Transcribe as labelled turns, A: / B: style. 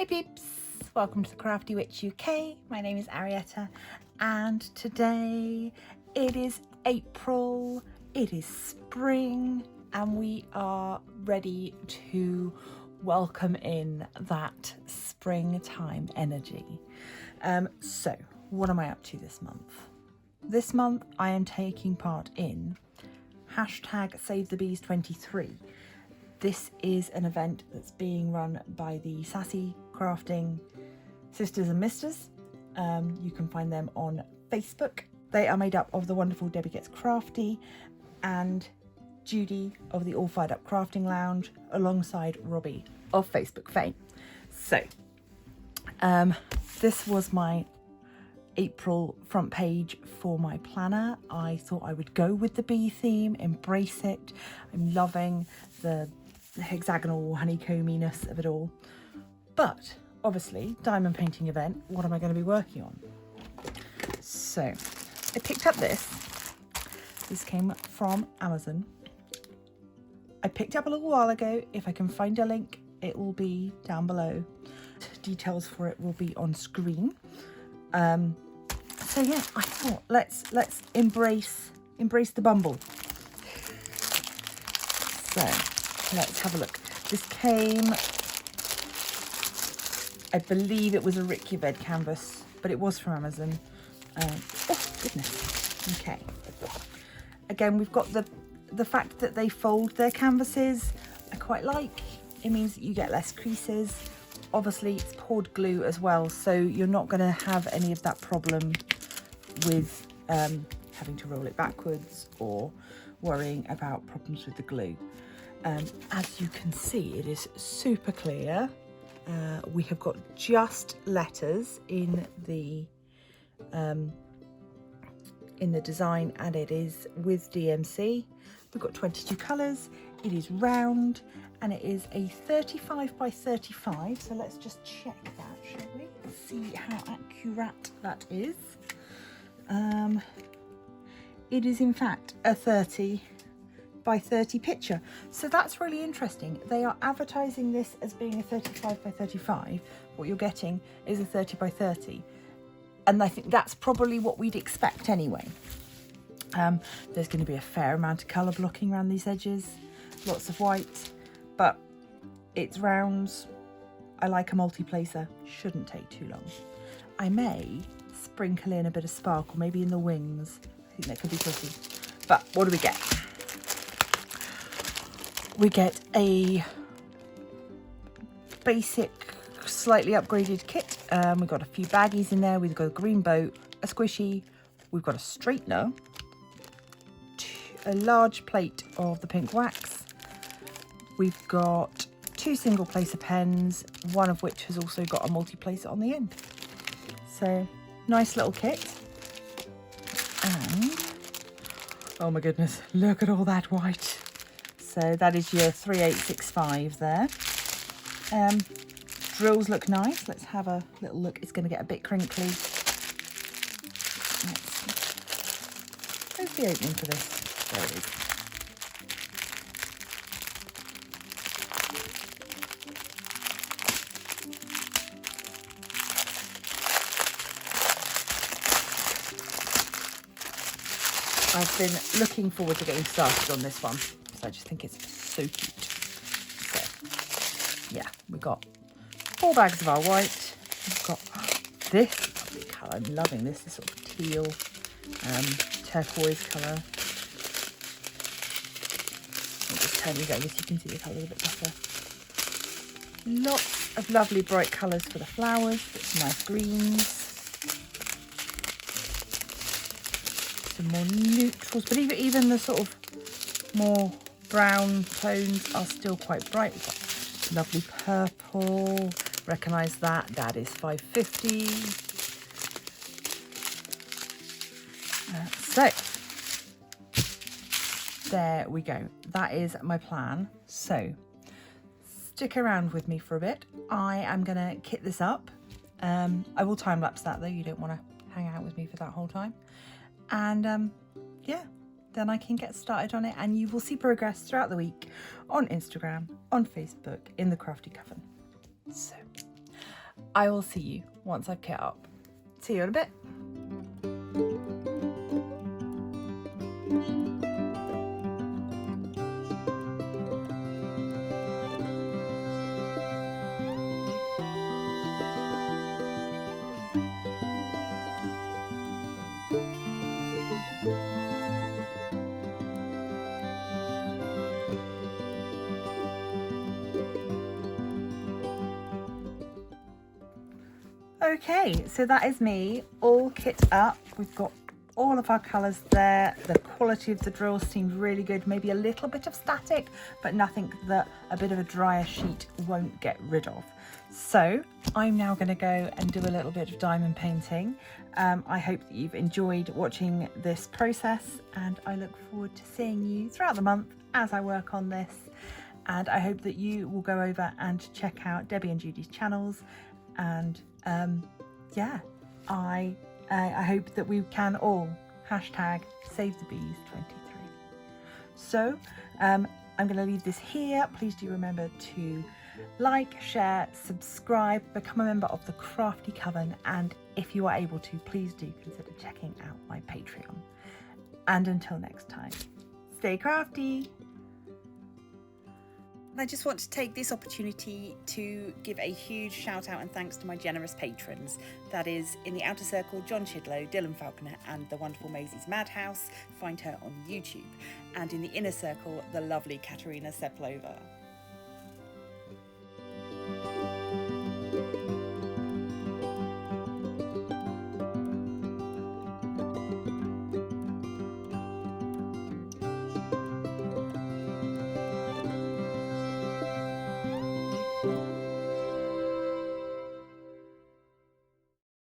A: peeps, welcome to the Crafty Witch UK. My name is Arietta and today it is April, it is spring and we are ready to welcome in that springtime energy. So what am I up to this month? This month I am taking part in #SaveTheBees23. This is an event that's being run by the Sassy Crafting Sisters and Misters. You can find them on Facebook. They are made up of the wonderful Debbie Gets Crafty and Judy of the All Fired Up Crafting Lounge alongside Robbie of Facebook fame. So this was my April front page for my planner. I thought I would go with the bee theme, embrace it. I'm loving the hexagonal honeycombiness of it all. But obviously, diamond painting event, what am I going to be working on? So I picked up this. This came from Amazon. I picked up a little while ago. If I can find a link, it will be down below. Details for it will be on screen. So yeah, I thought let's embrace the bumble. So let's have a look. This came, I believe it was a Rikyved canvas, but it was from Amazon. Oh goodness. Okay. Again, we've got the fact that they fold their canvases. I quite like. It means that you get less creases. Obviously, it's poured glue as well, so you're not going to have any of that problem with having to roll it backwards or worrying about problems with the glue. As you can see, it is super clear. We have got just letters in the design, and it is with DMC. We've got 22 colours. It is round, and it is a 35 by 35. So let's just check that, shall we? See how accurate that is. It is in fact a 30 by 30 picture. So that's really interesting. They are advertising this as being a 35 by 35. What you're getting is a 30 by 30. And I think that's probably what we'd expect anyway. There's going to be a fair amount of colour blocking around these edges. Lots of white, but it's rounds. I like a multi-placer. Shouldn't take too long. I may sprinkle in a bit of sparkle, maybe in the wings. I think that could be pretty. But what do we get? We get a basic, slightly upgraded kit. We've got a few baggies in there. We've got a green boat, a squishy. We've got a straightener, a large plate of the pink wax. We've got 2 single placer pens, one of which has also got a multi-placer on the end. So nice little kit. And oh my goodness, look at all that white. So that is your 3865 there. Drills look nice. Let's have a little look. It's going to get a bit crinkly. Where's the opening for this? There it is. I've been looking forward to getting started on this one, so I just think it's so cute. So, yeah, we've got 4 bags of our white. We've got this lovely colour. I'm loving this sort of teal, turquoise colour. I'll just turn these over so you can see the colours a bit better. Lots of lovely bright colours for the flowers. Some nice greens. More neutrals, but even the sort of more brown tones are still quite bright. We've got lovely purple, recognise that is 550. So there we go, that is my plan. So stick around with me for a bit. I am gonna kit this up. I will time lapse that though, you don't want to hang out with me for that whole time. And yeah, then I can get started on it, and you will see progress throughout the week on Instagram, on Facebook, in the Crafty Coven. So I will see you once I've kit up. See you in a bit. Okay, so that is me all kit up. We've got all of our colours there. The quality of the drills seemed really good, maybe a little bit of static, but nothing that a bit of a drier sheet won't get rid of. So I'm now going to go and do a little bit of diamond painting. I hope that you've enjoyed watching this process, and I look forward to seeing you throughout the month as I work on this. And I hope that you will go over and check out Debbie and Judy's channels. And yeah, I hope that we can all hashtag save the bees 23. So I'm going to leave this here. Please do remember to like, share, subscribe, become a member of the Crafty Coven, and if you are able to, please do consider checking out my Patreon. And until next time, stay crafty. I just want to take this opportunity to give a huge shout out and thanks to my generous patrons. That is, in the outer circle, John Chidlow, Dylan Falconer and the wonderful Maisie's Madhouse. Find her on YouTube. And in the inner circle, the lovely Katerina Seplova.